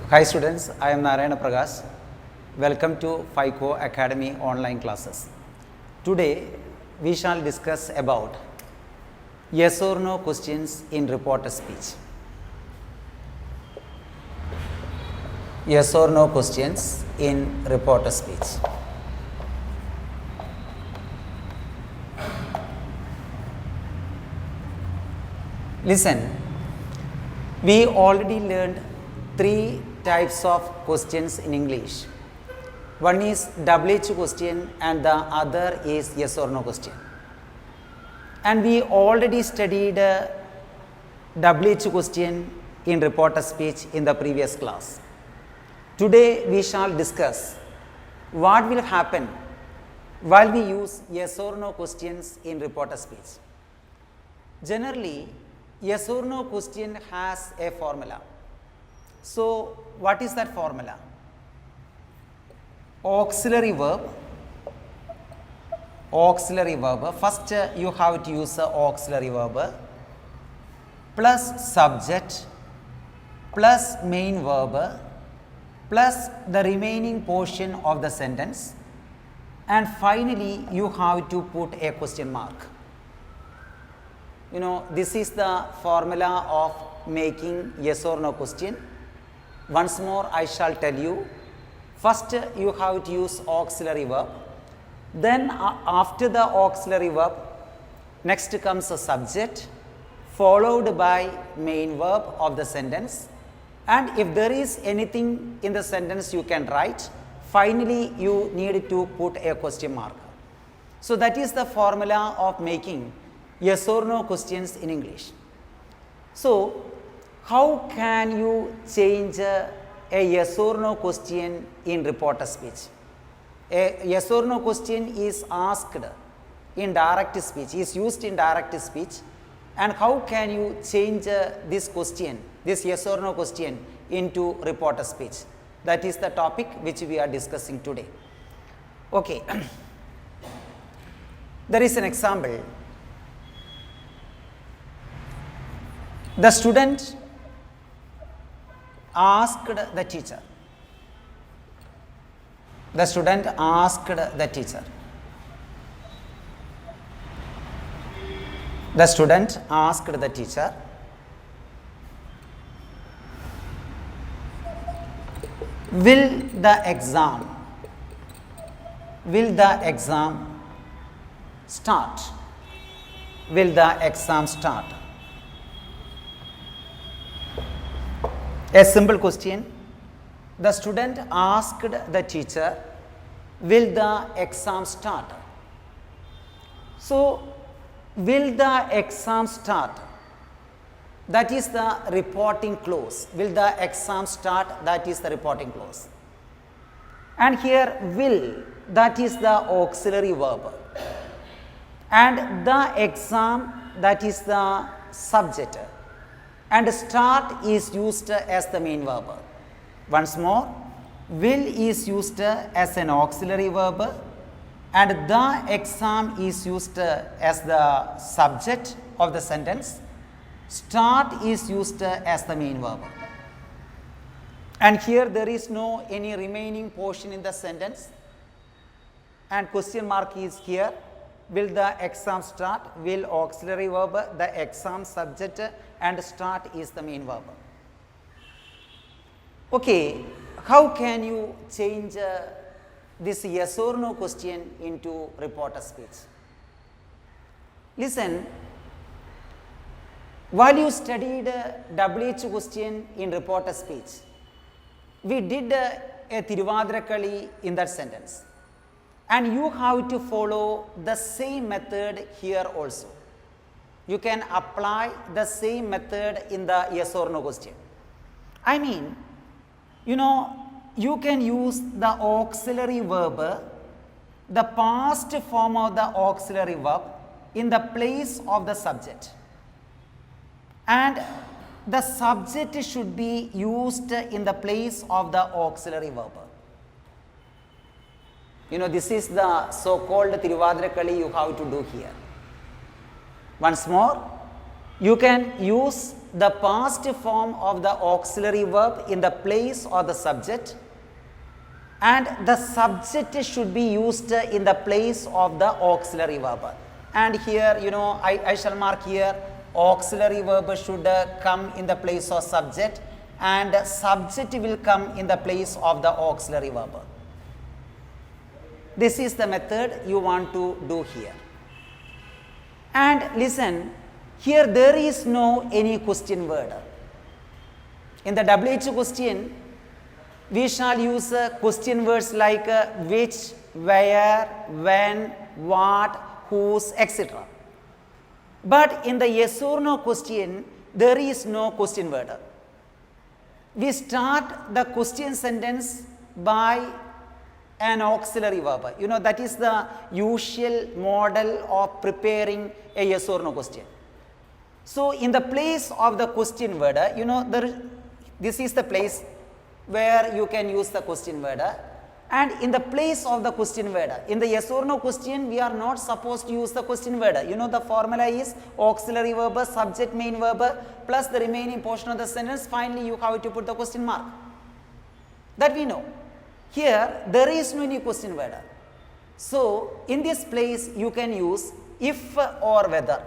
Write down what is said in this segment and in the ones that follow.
Hi students, I am Narayana Prakash. Welcome to FICO Academy online classes. Today we shall discuss about yes or no questions in reporter speech. Yes or no questions in reporter speech. Listen, we already learned three types of questions in English. One is WH question and the other is yes or no question. And we already studied WH question in reporter speech in the previous class. Today we shall discuss what will happen while we use yes or no questions in reporter speech. Generally, yes or no question has a formula. So, what is that formula? Auxiliary verb. First, you have to use the auxiliary verb plus subject plus main verb plus the remaining portion of the sentence, and finally you have to put a question mark. You know, this is the formula of making yes or no question. Once more I shall tell you. First you have to use auxiliary verb. Then after the auxiliary verb, next comes a subject followed by main verb of the sentence. And if there is anything in the sentence you can write. Finally you need to put a question mark. So that is the formula of making yes or no questions in English. So, how can you change a yes or no question in reporter speech? A yes or no question is asked in direct speech, is used in direct speech, and how can you change this question, this yes or no question into reporter speech? That is the topic which we are discussing today. Okay. There is an example. The student asked the teacher. The student asked the teacher. The student asked the teacher, will the exam start? Will the exam start? A simple question. The student asked the teacher, will the exam start? So, will the exam start? That is the reporting clause. Will the exam start? That is the reporting clause. And here will, that is the auxiliary verb. And the exam, that is the subject. And start is used as the main verb. Once more, will is used as an auxiliary verb and the exam is used as the subject of the sentence. Start is used as the main verb. And here there is no any remaining portion in the sentence, and question mark is here. Will the exam start? Will auxiliary verb, the exam subject, and start is the main verb. Okay, how can you change this yes or no question into reporter speech? Listen, while you studied WH question in reporter speech, we did a Thiruvathirakkali in that sentence. And you have to follow the same method here also. You can apply the same method in the yes or no question. I mean, you know, you can use the auxiliary verb, the past form of the auxiliary verb in the place of the subject. And the subject should be used in the place of the auxiliary verb. You know, this is the so-called Thiruvathirakkali you have to do here. Once more, you can use the past form of the auxiliary verb in the place of the subject, and the subject should be used in the place of the auxiliary verb. And here, I shall mark here, auxiliary verb should come in the place of subject, and subject will come in the place of the auxiliary verb. This is the method you want to do here. And listen, here there is no any question word. In the WH question, we shall use question words like which, where, when, what, whose, etc. But in the yes or no question, there is no question word. We start the question sentence by an auxiliary verb. That is the usual model of preparing a yes or no question. So, in the place of the question word, this is the place where you can use the question word, and in the place of the question word, in the yes or no question, we are not supposed to use the question word. The formula is auxiliary verb, subject, main verb, plus the remaining portion of the sentence. Finally, you have to put the question mark. That we know. Here, there is no any question word. So, in this place, you can use if or whether.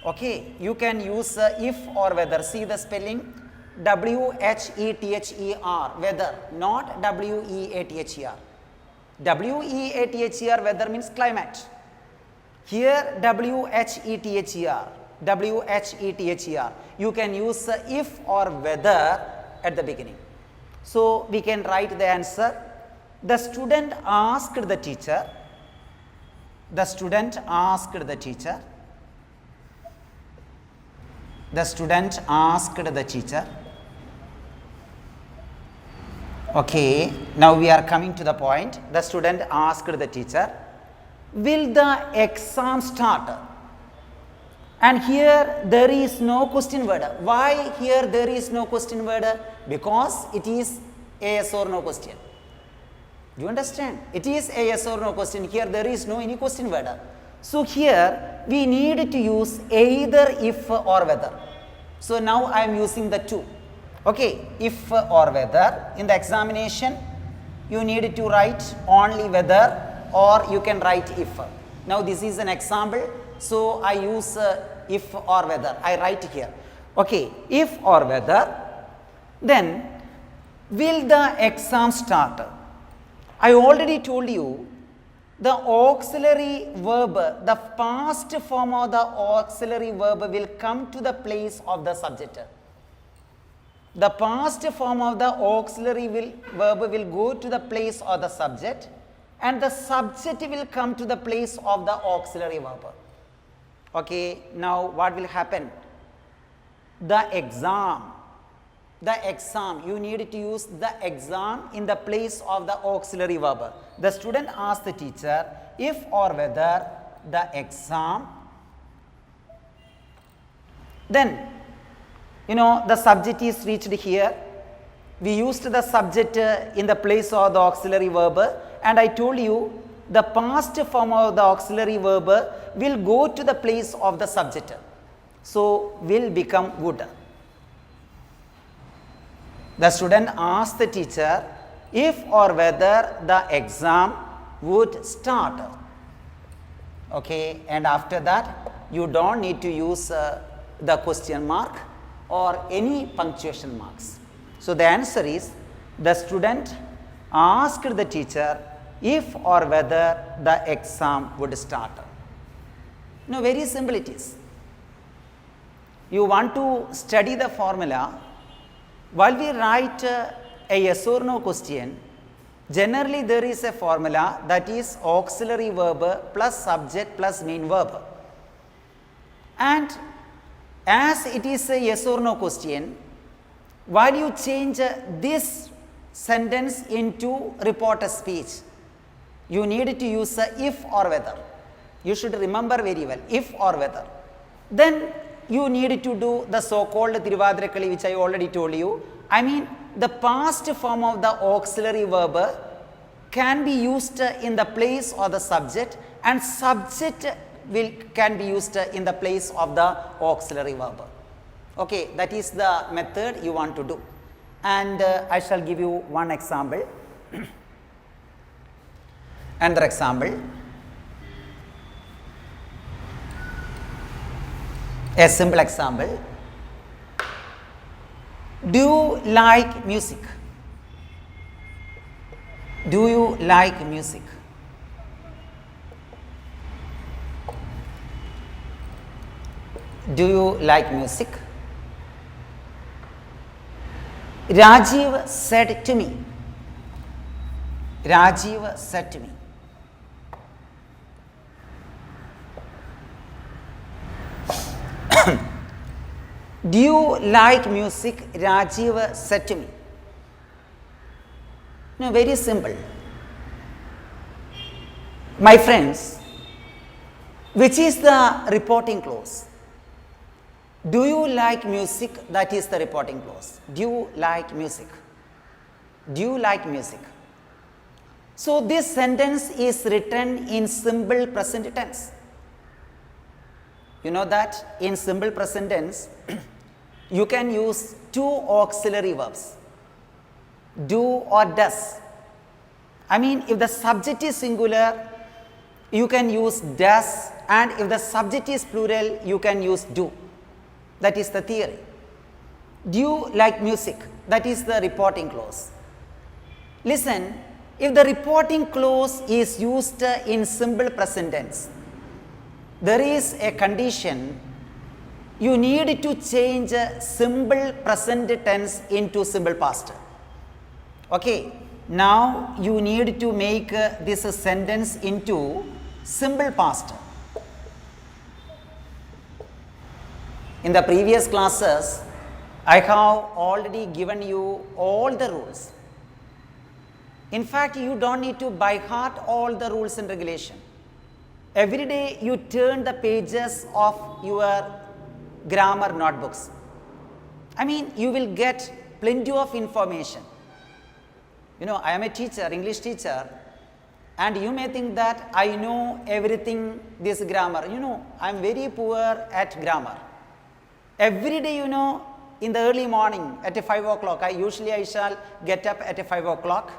Okay, you can use if or whether. See the spelling, W-H-E-T-H-E-R, whether, not W-E-A-T-H-E-R. W-E-A-T-H-E-R, weather means climate. Here, W-H-E-T-H-E-R, W-H-E-T-H-E-R. You can use if or whether at the beginning. So, we can write the answer. The student asked the teacher. The student asked the teacher. The student asked the teacher. Okay, now we are coming to the point. The student asked the teacher, will the exam start? And here there is no question word. Why here there is no question word? Because it is a yes or no question. Do you understand? It is a yes or no question. Here there is no any question word. So here we need to use either if or whether. So now I am using the two. Okay, if or whether. In the examination, you need to write only whether, or you can write if. Now this is an example. So I use if or whether. I write here. Okay, if or whether, then will the exam start? I already told you the auxiliary verb, the past form of the auxiliary verb will come to the place of the subject. The past form of the auxiliary verb will go to the place of the subject, and the subject will come to the place of the auxiliary verb. Okay, now what will happen? The exam, you need to use the exam in the place of the auxiliary verb. The student asked the teacher if or whether the exam, then the subject is reached here. We used the subject in the place of the auxiliary verb, and I told you the past form of the auxiliary verb will go to the place of the subject. So, will become would. The student asked the teacher if or whether the exam would start. Okay, and after that you don't need to use the question mark or any punctuation marks. So, the answer is the student asked the teacher if or whether the exam would start. Now, very simple it is. You want to study the formula. While we write a yes or no question, generally there is a formula that is auxiliary verb plus subject plus main verb. And as it is a yes or no question, while you change this sentence into reporter speech, you need to use if or whether. You should remember very well, if or whether. Then you need to do the so-called Tiruvadirakali, which I already told you. I mean, the past form of the auxiliary verb can be used in the place of the subject, and subject can be used in the place of the auxiliary verb. Okay, that is the method you want to do. And I shall give you one example. Another example. A simple example. Do you like music? Do you like music? Do you like music? Rajiv said to me. Rajiv said to me. Do you like music? Rajiv said to me. No, very simple. My friends, which is the reporting clause? Do you like music? That is the reporting clause. Do you like music? Do you like music? So this sentence is written in simple present tense. You know that in simple present tense, you can use two auxiliary verbs, do or does. I mean, if the subject is singular, you can use does, and if the subject is plural, you can use do. That is the theory. Do you like music? That is the reporting clause. Listen, if the reporting clause is used in simple present tense, there is a condition. You need to change simple present tense into simple past. Okay, now you need to make this sentence into simple past. In the previous classes, I have already given you all the rules. In fact, you don't need to by heart all the rules and regulation. Every day you turn the pages of your grammar notebooks. I mean, you will get plenty of information. You know, I am a teacher, English teacher, and you may think that I know everything this grammar. You know, I am very poor at grammar. Every day, you know, in the early morning at 5 o'clock, I shall get up at 5 o'clock,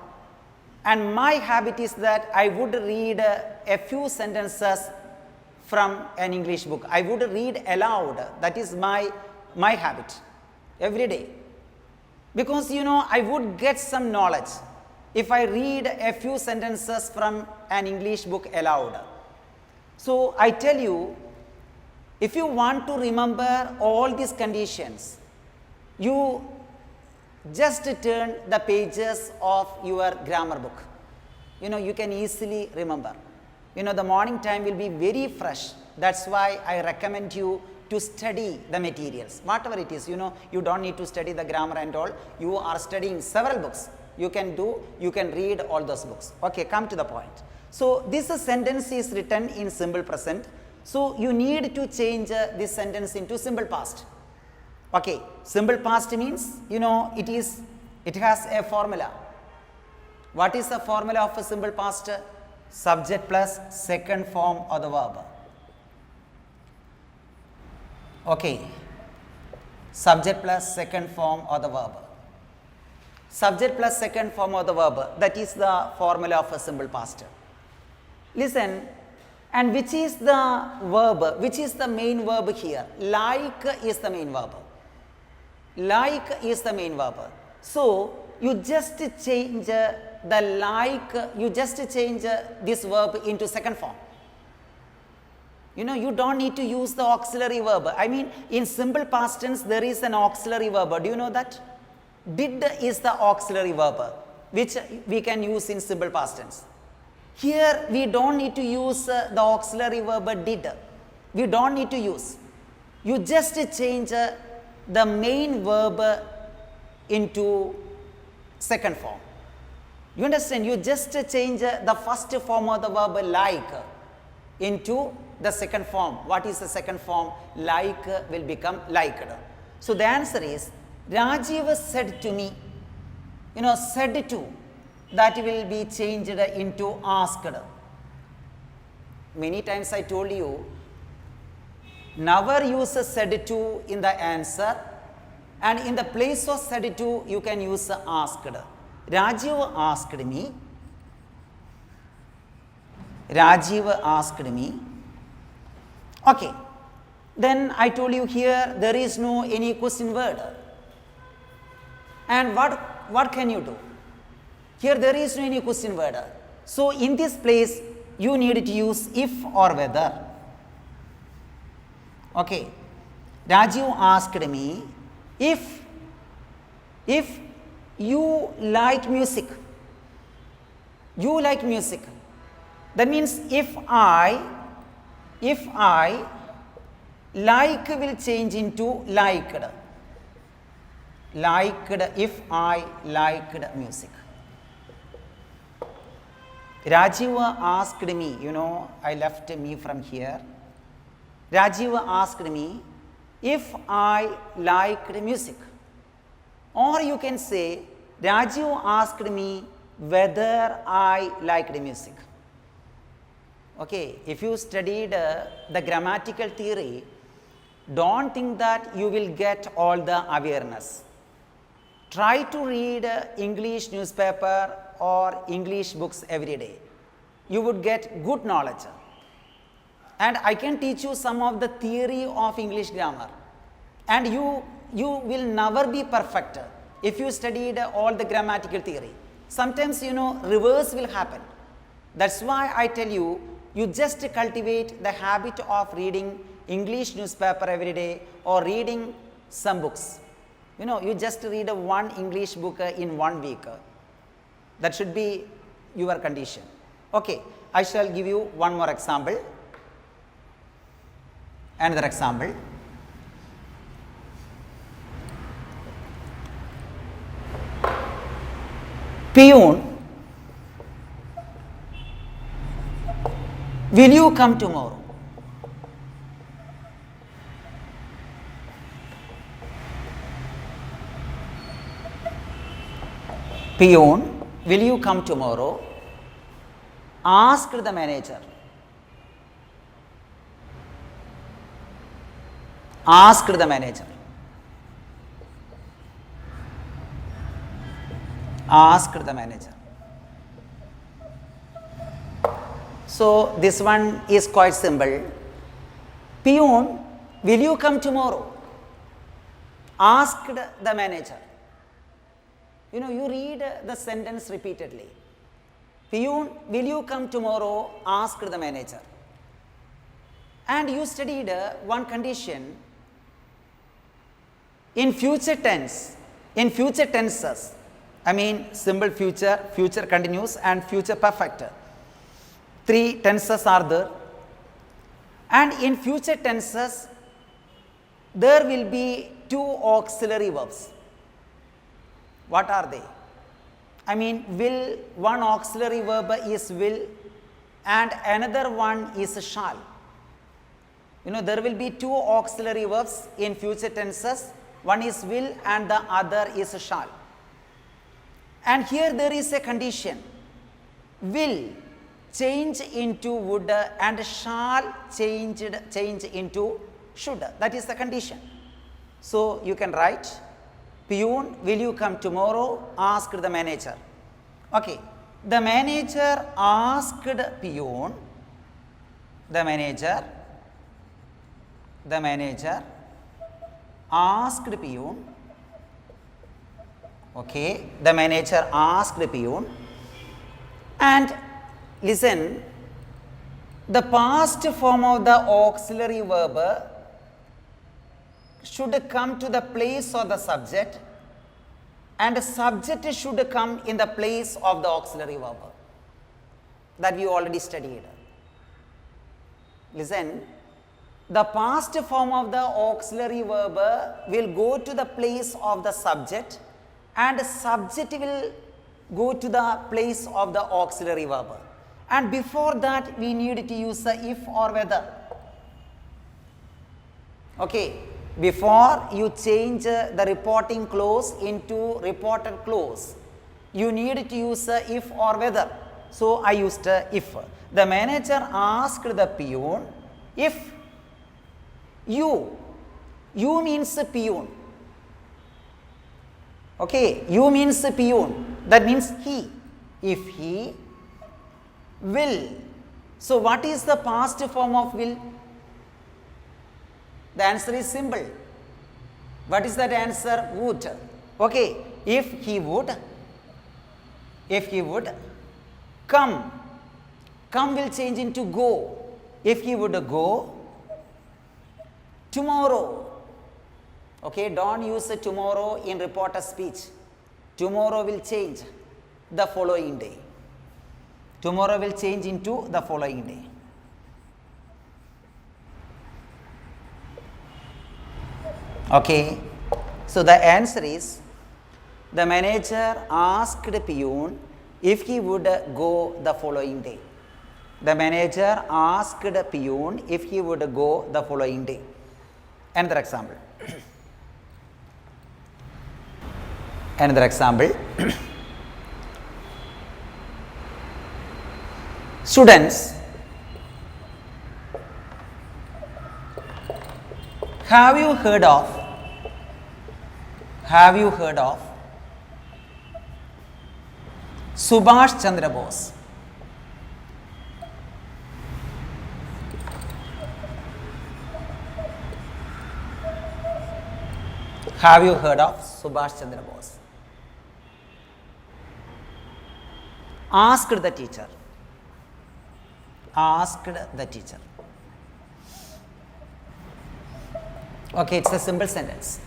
and my habit is that I would read a few sentences from an English book. I would read aloud. That is my habit every day, because you know I would get some knowledge if I read a few sentences from an English book aloud. So I tell you, if you want to remember all these conditions, you just turn the pages of your grammar book. You know, you can easily remember. You know, the morning time will be very fresh. That's why I recommend you to study the materials. Whatever it is, you know, you don't need to study the grammar and all. You are studying several books. You can read all those books. Okay, come to the point. So this sentence is written in simple present. So you need to change this sentence into simple past. Okay, simple past means, you know, it has a formula. What is the formula of a simple past? Subject plus second form of the verb. Okay, subject plus second form of the verb. Subject plus second form of the verb, that is the formula of a simple past. Listen, and which is the verb, which is the main verb here? Like is the main verb. Like is the main verb. So you just change the like, you just change this verb into second form. You know, you don't need to use the auxiliary verb. I mean, in simple past tense, there is an auxiliary verb. Do you know that? Did is the auxiliary verb, which we can use in simple past tense. Here, we don't need to use the auxiliary verb did. We don't need to use. You just change the main verb into second form. You understand? You just change the first form of the verb like into the second form. What is the second form? Like will become liked. So the answer is Rajiv said to me. You know, said to, that will be changed into asked. Many times I told you, never use said to in the answer, and in the place of said to you can use asked. Rajiv asked me. Rajiv asked me. Okay. Then I told you here there is no any question word. And what can you do? Here there is no any question word. So in this place you need to use if or whether. Okay. Rajiv asked me if you like music. You like music. That means if I like will change into liked. Liked if I liked music. Rajiv asked me, I left me from here. Rajiv asked me if I liked music. Or you can say, Rajiv asked me whether I liked music. Okay, if you studied the grammatical theory, don't think that you will get all the awareness. Try to read English newspaper or English books every day. You would get good knowledge. And I can teach you some of the theory of English grammar. And you will never be perfect if you studied all the grammatical theory. Sometimes, reverse will happen. That's why I tell you, you just cultivate the habit of reading English newspaper every day or reading some books. You just read one English book in 1 week. That should be your condition. Okay, I shall give you one more example. Another example. Peon, will you come tomorrow? Peon, will you come tomorrow? Asked the manager. Asked the manager. Asked the manager. So this one is quite simple. Peon, will you come tomorrow? Asked the manager. You read the sentence repeatedly. Peon, will you come tomorrow? Asked the manager. And you studied one condition in future tense, in future tenses. I mean simple future, future continuous and future perfect. 3 tenses are there. And in future tenses, there will be 2 auxiliary verbs. What are they? I mean, will, one auxiliary verb is will and another one is shall. There will be 2 auxiliary verbs in future tenses. One is will and the other is shall. And here there is a condition. Will change into would and shall change into should. That is the condition. So you can write, Peon, will you come tomorrow? Asked the manager. Okay. The manager asked Peon. The manager asked Peon. Okay. The manager asked Peon. And listen, the past form of the auxiliary verb should come to the place of the subject and the subject should come in the place of the auxiliary verb. That we already studied. Listen, the past form of the auxiliary verb will go to the place of the subject and the subject will go to the place of the auxiliary verb. And before that we need to use the if or whether. Okay. Before you change the reporting clause into reported clause, you need to use if or whether. So I used if. The manager asked the peon if U means peon. Okay, U means peon. That means he. If he will. So, what is the past form of will? The answer is simple. What is that answer? Would. Okay, if he would come. Come will change into go. If he would go tomorrow. Okay, don't use tomorrow in reporter speech. Tomorrow will change the following day. Tomorrow will change into the following day. Okay, so the answer is the manager asked peon if he would go the following day. The manager asked peon if he would go the following day. Another example. Another example. Students, have you heard of Subhash Chandra Bose? Have you heard of Subhash Chandra Bose? Asked the teacher. Asked the teacher. Okay, it's a simple sentence.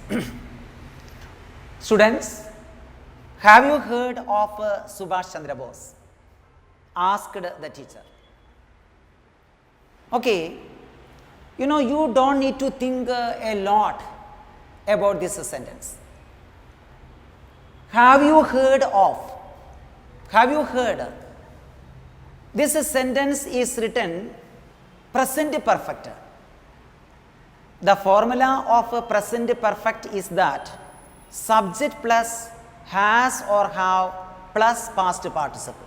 Students, have you heard of Subhash Chandra Bose? Asked the teacher. Okay, you know, you don't need to think a lot about this sentence. Have you heard of? Have you heard? This sentence is written present perfect. The formula of present perfect is that subject plus has or have plus past participle.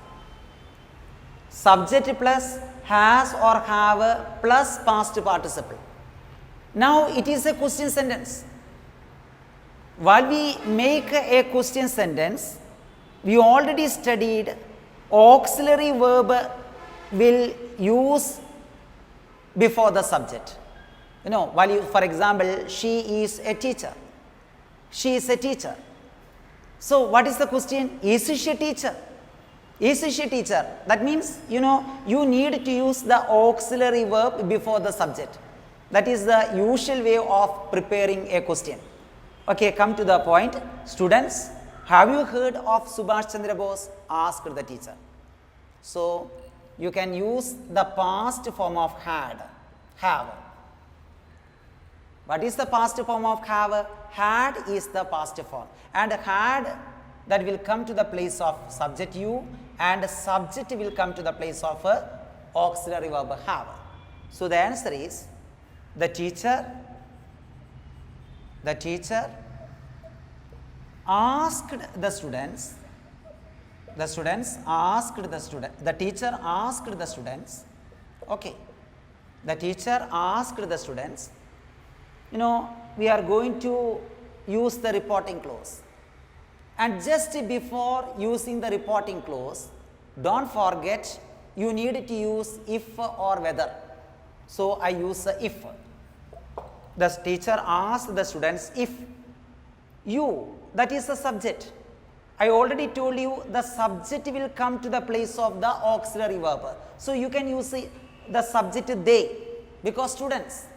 Subject plus has or have plus past participle. Now it is a question sentence. While we make a question sentence, we already studied auxiliary verb will use before the subject. You know, while you, for example, she is a teacher. She is a teacher. So, what is the question? Is she a teacher? Is she a teacher? That means, you know, you need to use the auxiliary verb before the subject. That is the usual way of preparing a question. Okay, come to the point. Students, have you heard of Subhash Chandra Bose? Asked the teacher. So, you can use the past form of had, have. What is the past form of have? Had is the past form, and had, that will come to the place of subject you, and subject will come to the place of auxiliary verb have. So, the answer is the teacher asked the students, the teacher asked the students, okay, the teacher asked the students, you know, we are going to use the reporting clause, and just before using the reporting clause, don't forget you need to use if or whether. So, I use if. The teacher asked the students if. You, that is the subject. I already told you the subject will come to the place of the auxiliary verb. So, you can use the subject they, because students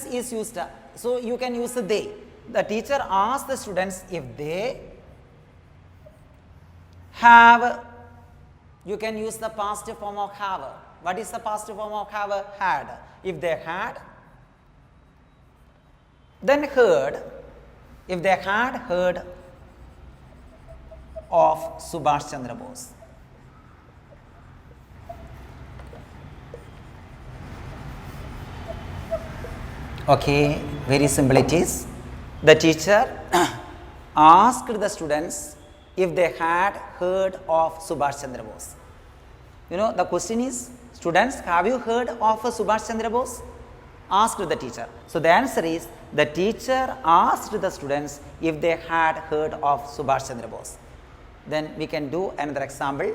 is used. So, you can use they. The teacher asked the students if they have. You can use the past form of have. What is the past form of have? Had. If they had, then heard. If they had heard of Subhash Chandra Bose. Okay, very simple it is. The teacher asked the students if they had heard of Subhash Chandra Bose. You know, the question is, students, have you heard of Subhash Chandra Bose? Asked the teacher. So the answer is the teacher asked the students if they had heard of Subhash Chandra Bose. Then we can do another example.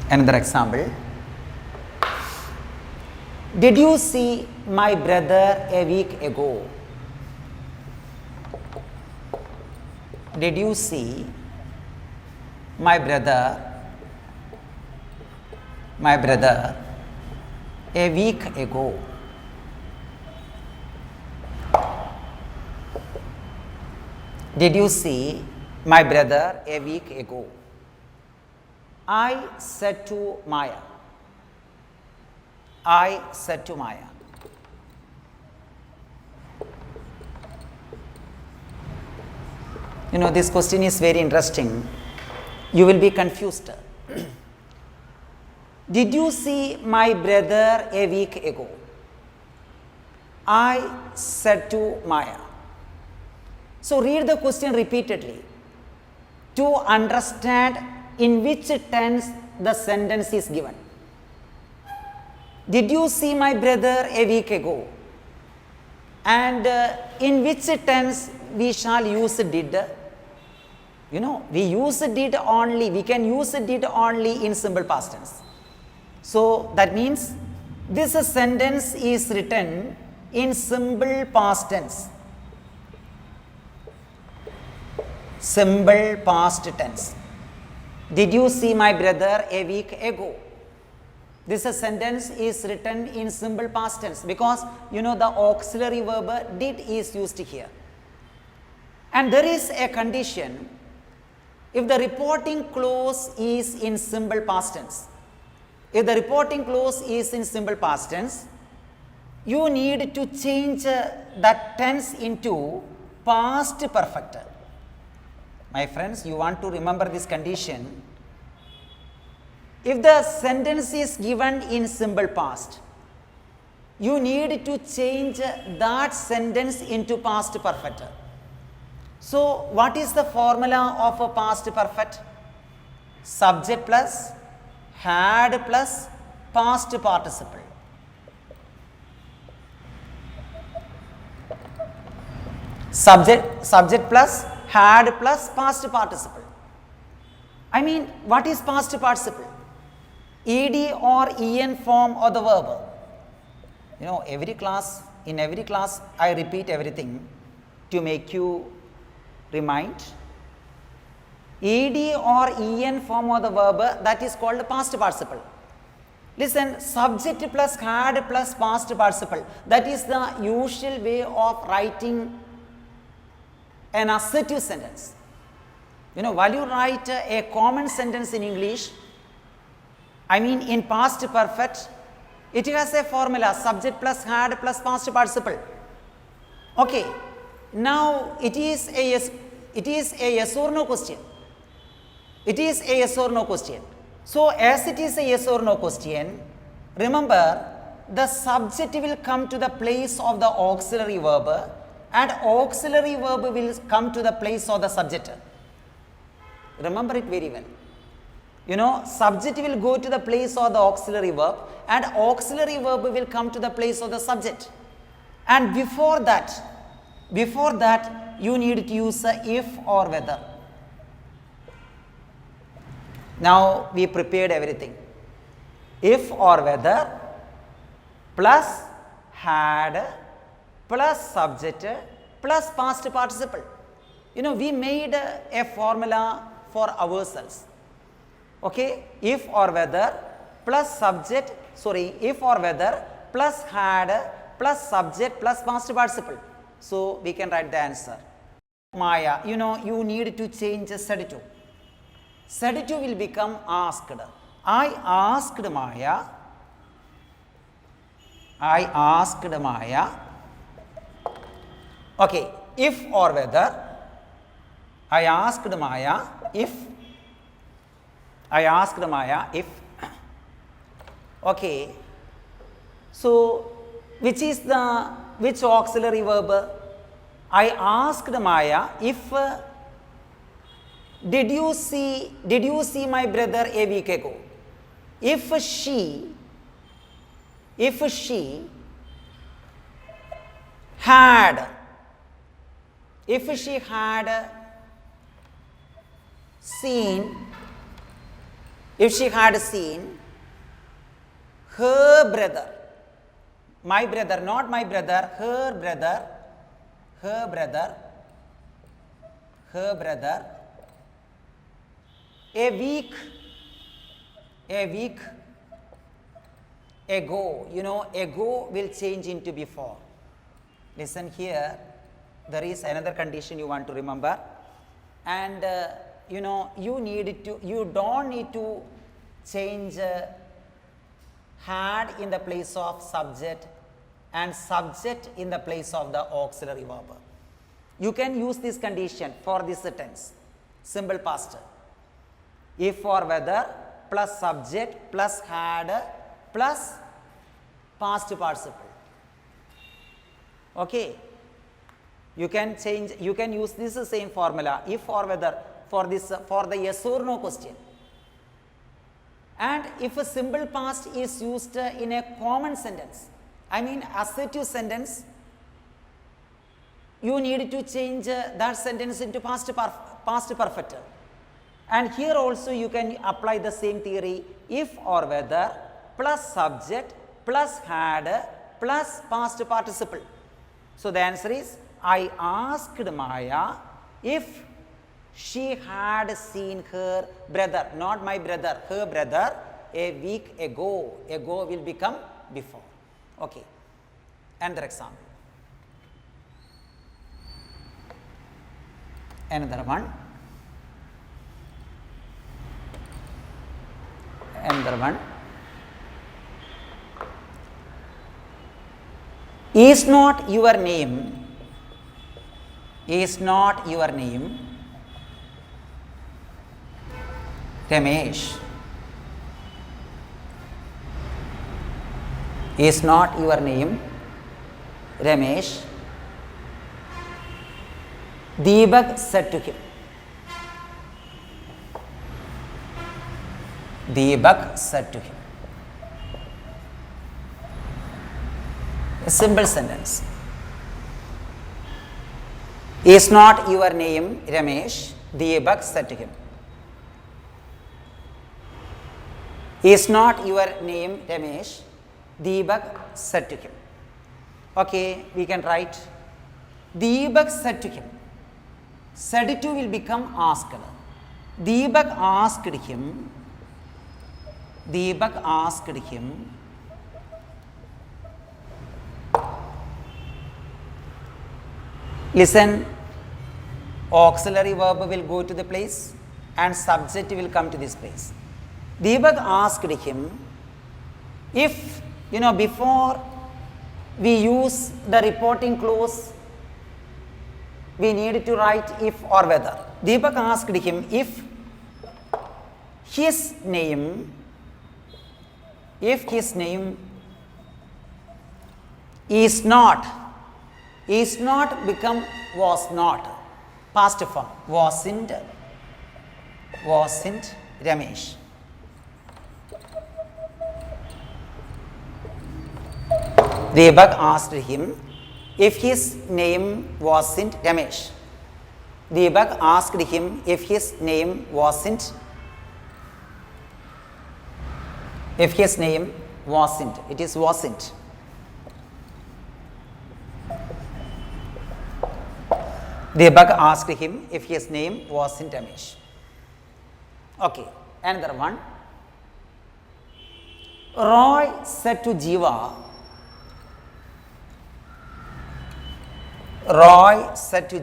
Another example. Did you see my brother a week ago? Did you see my brother a week ago? Did you see my brother a week ago? I said to Maya. I said to Maya. You know, this question is very interesting. You will be confused. Did you see my brother a week ago? I said to Maya. So read the question repeatedly to understand in which tense the sentence is given. Did you see my brother a week ago? And in which tense we shall use did? You know, we use did only, we can use did only in simple past tense. So that means this sentence is written in simple past tense. Simple past tense. Did you see my brother a week ago? This sentence is written in simple past tense because you know the auxiliary verb did is used here. And there is a condition if the reporting clause is in simple past tense. If the reporting clause is in simple past tense, you need to change that tense into past perfect. My friends, you want to remember this condition. If the sentence is given in simple past, you need to change that sentence into past perfect. So, what is the formula of a past perfect? Subject plus had plus past participle. Subject plus had plus past participle. I mean, what is past participle? Ed or en form of the verb. You know, in every class I repeat everything to make you remind. Ed or en form of the verb, that is called past participle. Listen, subject plus had plus past participle, that is the usual way of writing an assertive sentence. You know, while you write a common sentence in English, I mean in past perfect, it has a formula subject plus had plus past participle. Okay, now it is a yes or no question. It is a yes or no question. So as it is a yes or no question, remember the subject will come to the place of the auxiliary verb and auxiliary verb will come to the place of the subject. Remember it very well. You know, subject will go to the place of the auxiliary verb and auxiliary verb will come to the place of the subject. And before that you need to use if or whether. Now we prepared everything. If or whether plus had plus subject plus past participle. You know, we made a formula for ourselves. Okay, if or whether plus if or whether plus had plus subject plus past participle. So we can write the answer. Maya, you know, you need to change said to. Said to will become asked. I asked Maya. Okay, if or whether, I asked Maya if. Okay, so which auxiliary verb? I asked Maya if did you see my brother a week ago? If she had seen her brother, my brother, not my brother, her brother a week ago, ago will change into before. Listen here, there is another condition you want to remember, and you don't need to change had in the place of subject and subject in the place of the auxiliary verb. You can use this condition for this sentence, simple past. If or whether plus subject plus had plus past participle. Okay. You can use this same formula, if or whether, for the yes or no question. And if a simple past is used in a common sentence, I mean assertive sentence, you need to change that sentence into past perfect. And here also you can apply the same theory, if or whether plus subject plus had plus past participle. So the answer is, I asked Maya if she had seen her brother, not my brother, her brother a week ago. Ago will become before. Okay. Another example. Another one. Is not your name Ramesh? Is not your name Ramesh? Deepak said to him. A simple sentence. Is not your name Ramesh? Deepak said to him. Is not your name Ramesh? Deepak said to him. Okay, we can write Deepak said to him. Said to will become asked. Deepak asked him. Listen, auxiliary verb will go to the place and subject will come to this place. Deepak asked him if, before we use the reporting clause, we need to write if or whether. Deepak asked him if his name is not become was not, past form, wasn't Ramesh. Deepak asked him if his name wasn't Ramesh. Deepak asked him if his name wasn't. If his name wasn't, it is wasn't. Deepak asked him if his name wasn't Ramesh. Okay, another one. Roy said to Jiva. Roy said to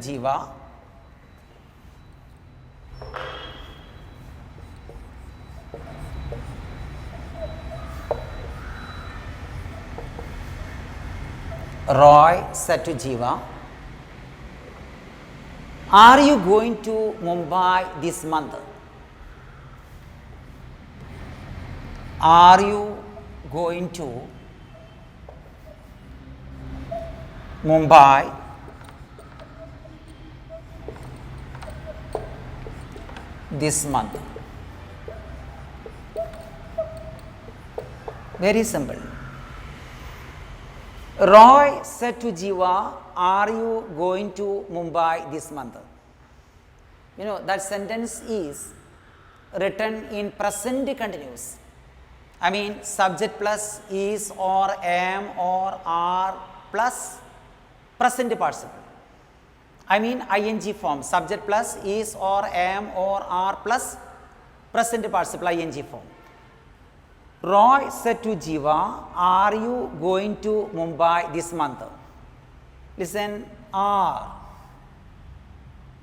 Jiva, are you going to Mumbai this month? Are you going to Mumbai this month. Very simple. Roy said to Jiva, are you going to Mumbai this month? You know, that sentence is written in present continuous. I mean, subject plus is or am or are plus present participle. I mean, ing form. Subject plus is or am or are plus present participle ing form. Roy said to Jiva, are you going to Mumbai this month? Listen, are.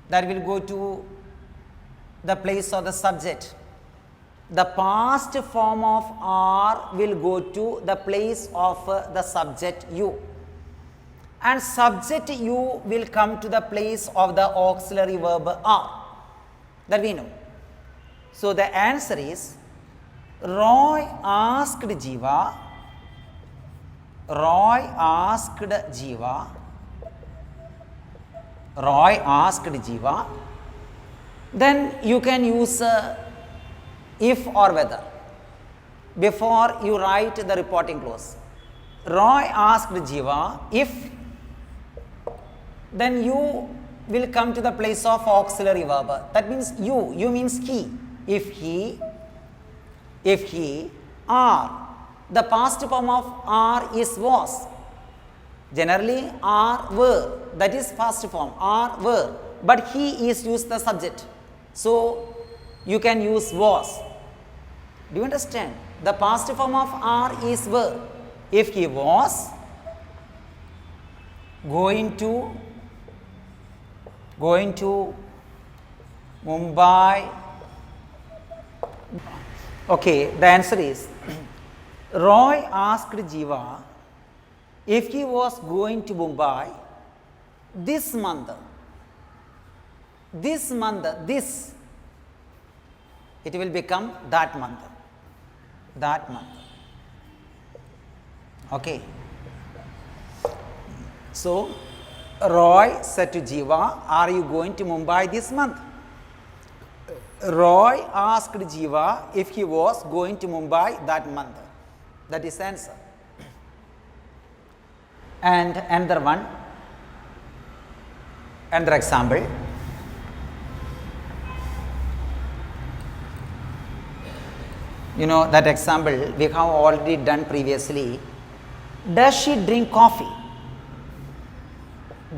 That will go to the place of the subject. The past form of are will go to the place of the subject you. And subject you will come to the place of the auxiliary verb are. That we know. So, the answer is Roy asked Jiva, Roy asked Jiva, Roy asked Jiva, then you can use if or whether before you write the reporting clause. Roy asked Jiva if, then you will come to the place of auxiliary verb. That means you means he. If he, are. The past form of are is was. Generally are were, that is past form, are were, but he is used the subject. So, you can use was. Do you understand? The past form of are is were. If he was going to Mumbai, okay, the answer is Roy asked Jiva if he was going to Mumbai this month. This month, this, it will become that month. That month. Okay. So, Roy said to Jiva, are you going to Mumbai this month? Roy asked Jiva if he was going to Mumbai that month. That is answer. And another one, another example. You know that example we have already done previously. Does she drink coffee?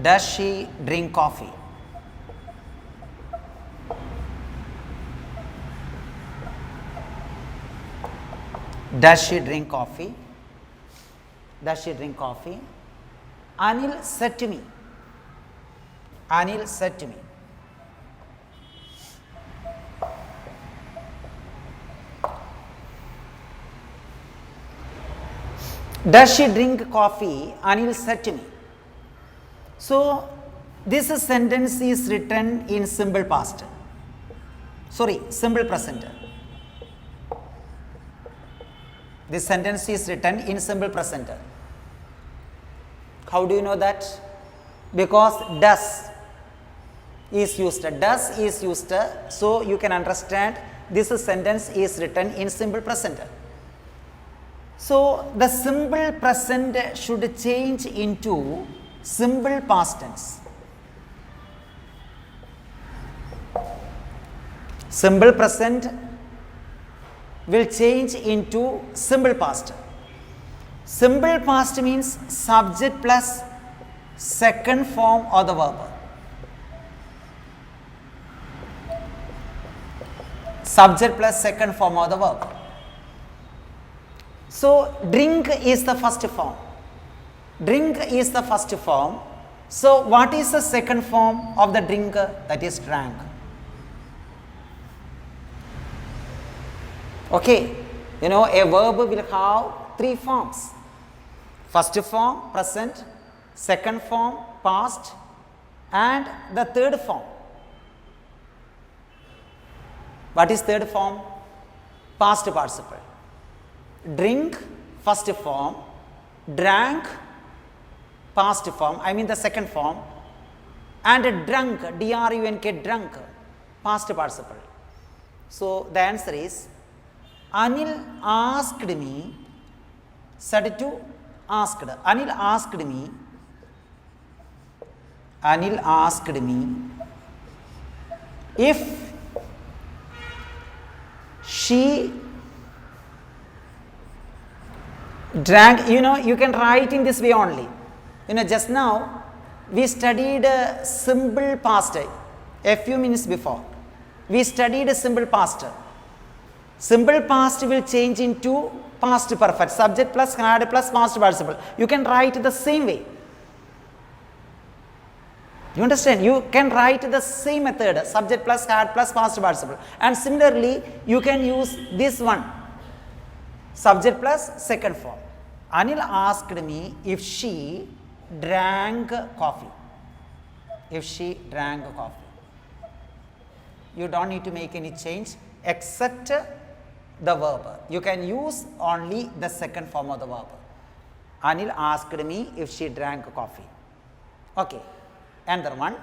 Does she drink coffee? Does she drink coffee? Does she drink coffee? Anil said to me. Anil said to me. Does she drink coffee? Anil said to me. So, this sentence is written in simple past. Sorry, simple present. This sentence is written in simple present. How do you know that? Because does is used. Does is used. So, you can understand this sentence is written in simple present. So, the simple present should change into simple past tense. Simple present will change into simple past. Simple past means subject plus second form of the verb. Subject plus second form of the verb. So, drink is the first form. Drink is the first form. So, what is the second form of the drink? That is drank. Okay, you know a verb will have three forms. First form present, second form past, and the third form. What is third form? Past participle. Drink first form, drank past form, I mean the second form, and drunk, drunk, past participle. So the answer is Anil asked me, said to asked. Anil asked me, if she drank, you can write in this way only. Just now we studied simple past a few minutes before. We studied a simple past. Simple past will change into past perfect, subject plus had plus past participle. You can write the same way. You understand? You can write the same method, subject plus had plus past participle. And similarly, you can use this one, subject plus second form. Anil asked me if she drank coffee. If she drank coffee. You don't need to make any change except the verb. You can use only the second form of the verb. Anil asked me if she drank coffee. Okay. Another one.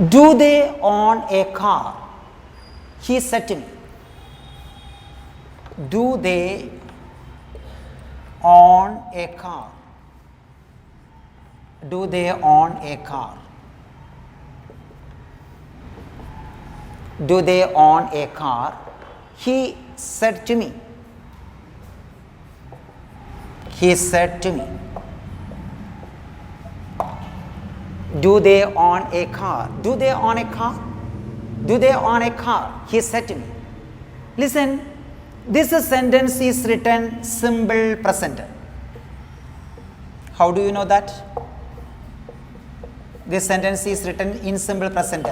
Do they own a car? He said to me. Do they own a car? Do they own a car? Do they own a car? He said to me. He said to me. Do they own a car? Do they own a car? Do they own a car? He said to me. Listen, this sentence is written simple present. How do you know that? This sentence is written in simple present.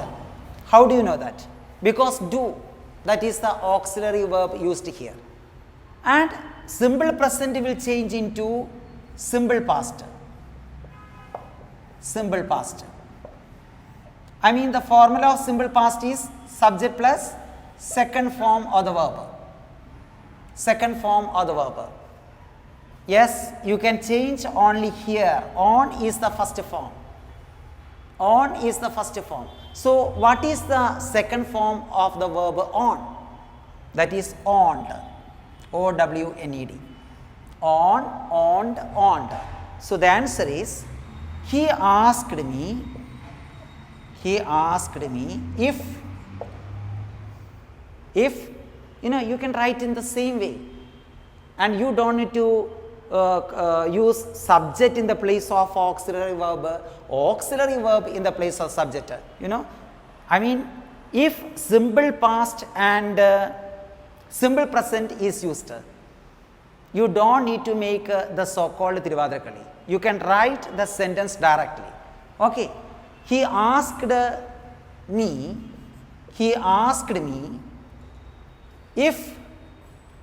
How do you know that? Because do, that is the auxiliary verb used here. And simple present will change into simple past. Simple past. I mean the formula of simple past is subject plus second form of the verb. Second form of the verb. Yes, you can change only here. On is the first form. On is the first form. So what is the second form of the verb on? That is owned. O-W-N-E-D. On, owned, owned. So the answer is, he asked me if you can write in the same way, and you don't need to use subject in the place of auxiliary verb in the place of subject. I mean, if simple past and simple present is used, you don't need to make the so-called Thiruvathirakkali. You can write the sentence directly. Okay. He asked me if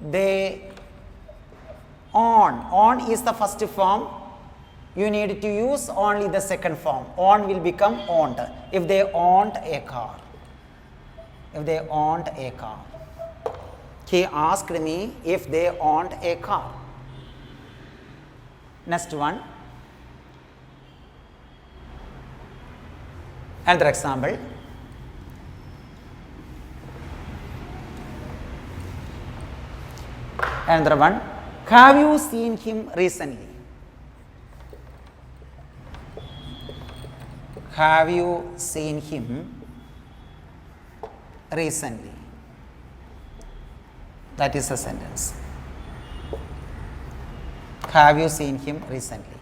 they on is the first form, you need to use only the second form. On will become owned. If they owned a car. If they owned a car. He asked me if they owned a car. Next one. Another example. Another one. Have you seen him recently? Have you seen him recently? That is a sentence. Have you seen him recently?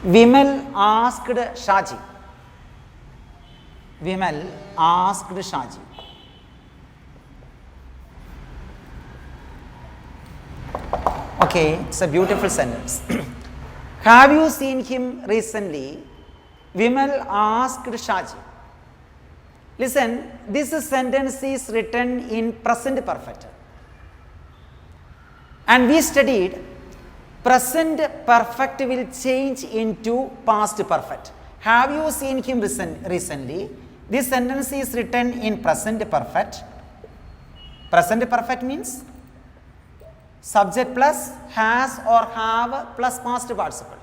Vimal asked Shaji. Vimal asked Shaji. Okay, it's a beautiful sentence. Have you seen him recently? Vimal asked Shaji. Listen, this sentence is written in present perfect. And we studied present perfect will change into past perfect. Have you seen him recently? This sentence is written in present perfect. Present perfect means subject plus has or have plus past participle.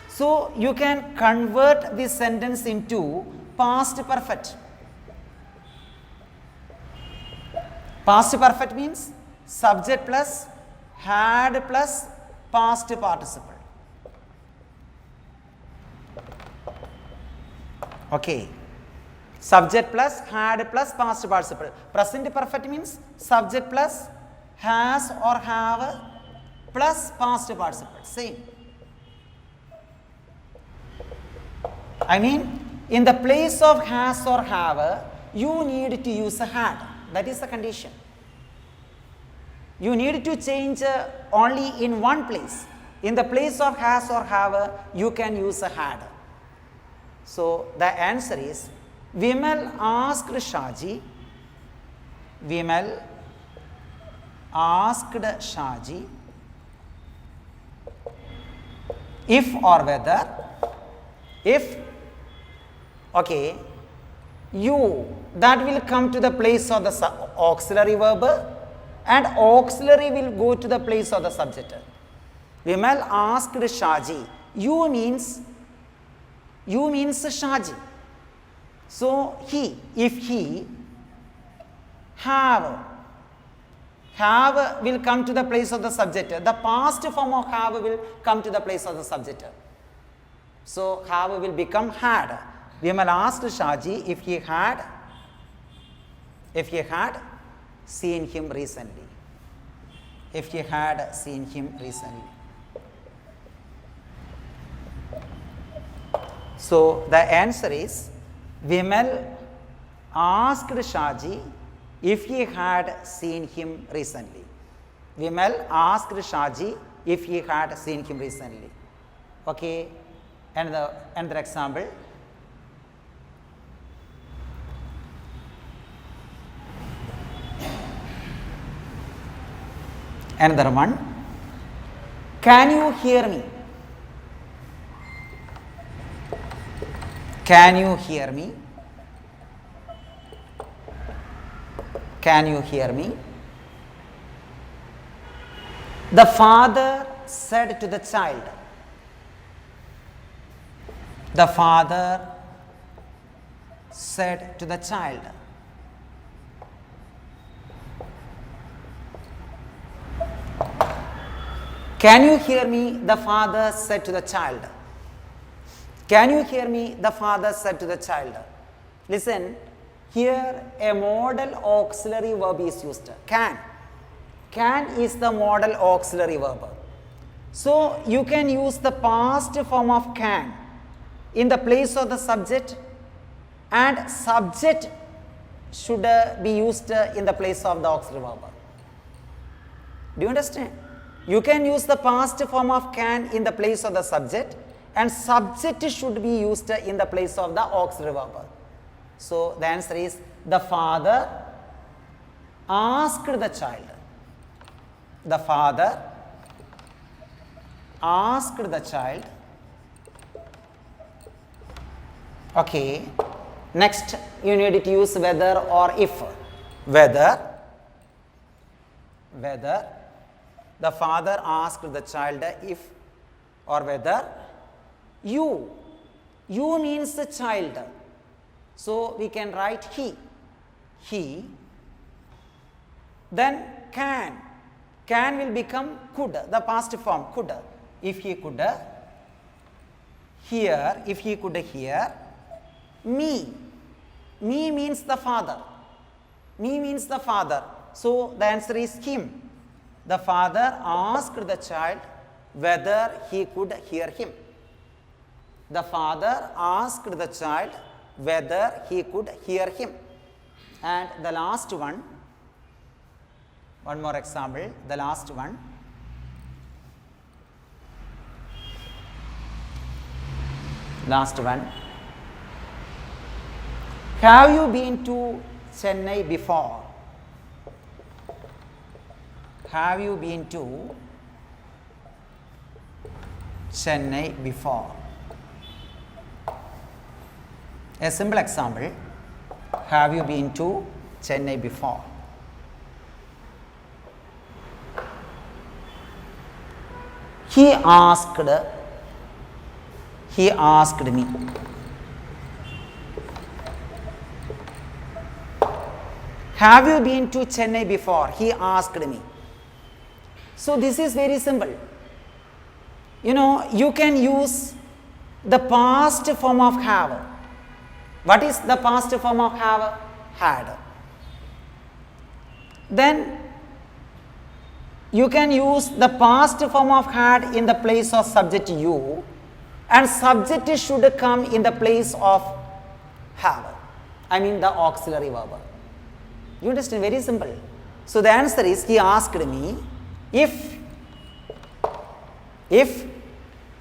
So, you can convert this sentence into past perfect. Past perfect means subject plus had plus past participle. Okay. Subject plus had plus past participle. Present perfect means subject plus has or have plus past participle. Same. I mean, in the place of has or have, you need to use a had. That is the condition. You need to change only in one place. In the place of has or have, you can use a had. So, the answer is Vimal asked Shaji. Vimal asked Shaji if or whether, if, okay, you, that will come to the place of the auxiliary verb and auxiliary will go to the place of the subject. Vimal asked Shaji. You means Shaji. So, he, if he, have will come to the place of the subject. The past form of have will come to the place of the subject. So, have will become had. Vimal asked Shaji if he had seen him recently. If he had seen him recently. So, the answer is Vimal asked Shaji if he had seen him recently. Vimal asked Shaji if he had seen him recently. Okay. And another example. Another one. Can you hear me? Can you hear me? Can you hear me? The father said to the child. The father said to the child. Can you hear me? The father said to the child. Can you hear me? The father said to the child. Listen, here a modal auxiliary verb is used. Can. Can is the modal auxiliary verb. So, you can use the past form of can in the place of the subject, and subject should be used in the place of the auxiliary verb. Do you understand? You can use the past form of can in the place of the subject, and subject should be used in the place of the auxiliary verb. So, the answer is the father asked the child. The father asked the child. Okay. Next, you need to use whether or if. Whether the father asked the child if or whether. You means the child. So, we can write he. Then can will become could, the past form could. If he could hear, if he could hear. Me means the father. Me means the father. So, the answer is him. The father asked the child whether he could hear him. The father asked the child whether he could hear him. And the last one more example, the last one. Have you been to Chennai before? Have you been to Chennai before? A simple example. Have you been to Chennai before? he asked me. Have you been to Chennai before? He asked me. So this is very simple. You know, you can use the past form of have. What is the past form of have? Had. Then you can use the past form of had in the place of subject you, and subject should come in the place of have. I mean the auxiliary verb. You understand? Very simple. So the answer is, he asked me if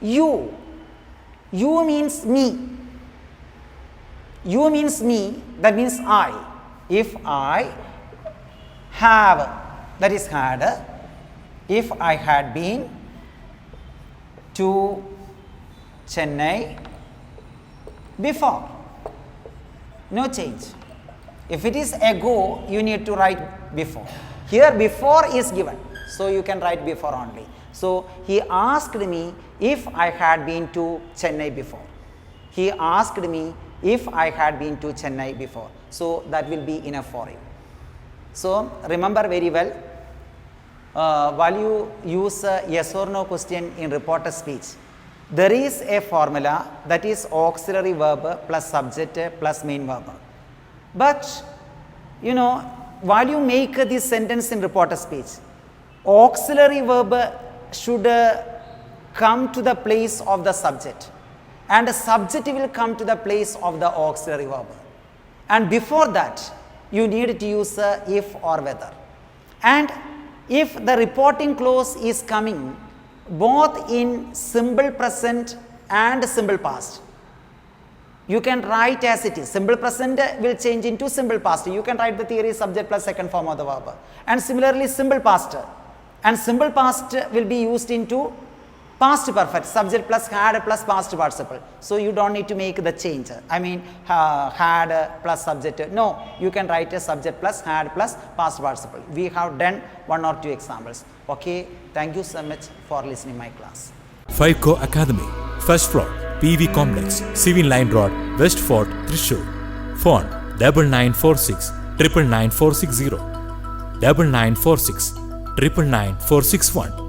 you means me, that means I. If I have, that is had, if I had been to Chennai before, no change. If it is ago, you need to write before. Here before is given, so you can write before only. So he asked me if I had been to Chennai before. He asked me if I had been to Chennai before. So that will be enough for you. So remember very well, while you use a yes or no question in reporter speech, there is a formula, that is auxiliary verb plus subject plus main verb. But you know, while you make this sentence in reporter speech, auxiliary verb should come to the place of the subject, and the subject will come to the place of the auxiliary verb. And before that, you need to use if or whether. And if the reporting clause is coming both in simple present and simple past, you can write as it is. Simple present will change into simple past. You can write the theory subject plus second form of the verb. And similarly simple past. And simple past will be used into past perfect, subject plus had plus past participle. So you don't need to make the change. I mean had plus subject. No, you can write a subject plus had plus past participle. We have done 1 or 2 examples. Okay, thank you so much for listening my class. FICO Academy, first floor, PV Complex, Civil Line Road, West Fort, Thrissur. Phone 9946 99460, 9946 99461.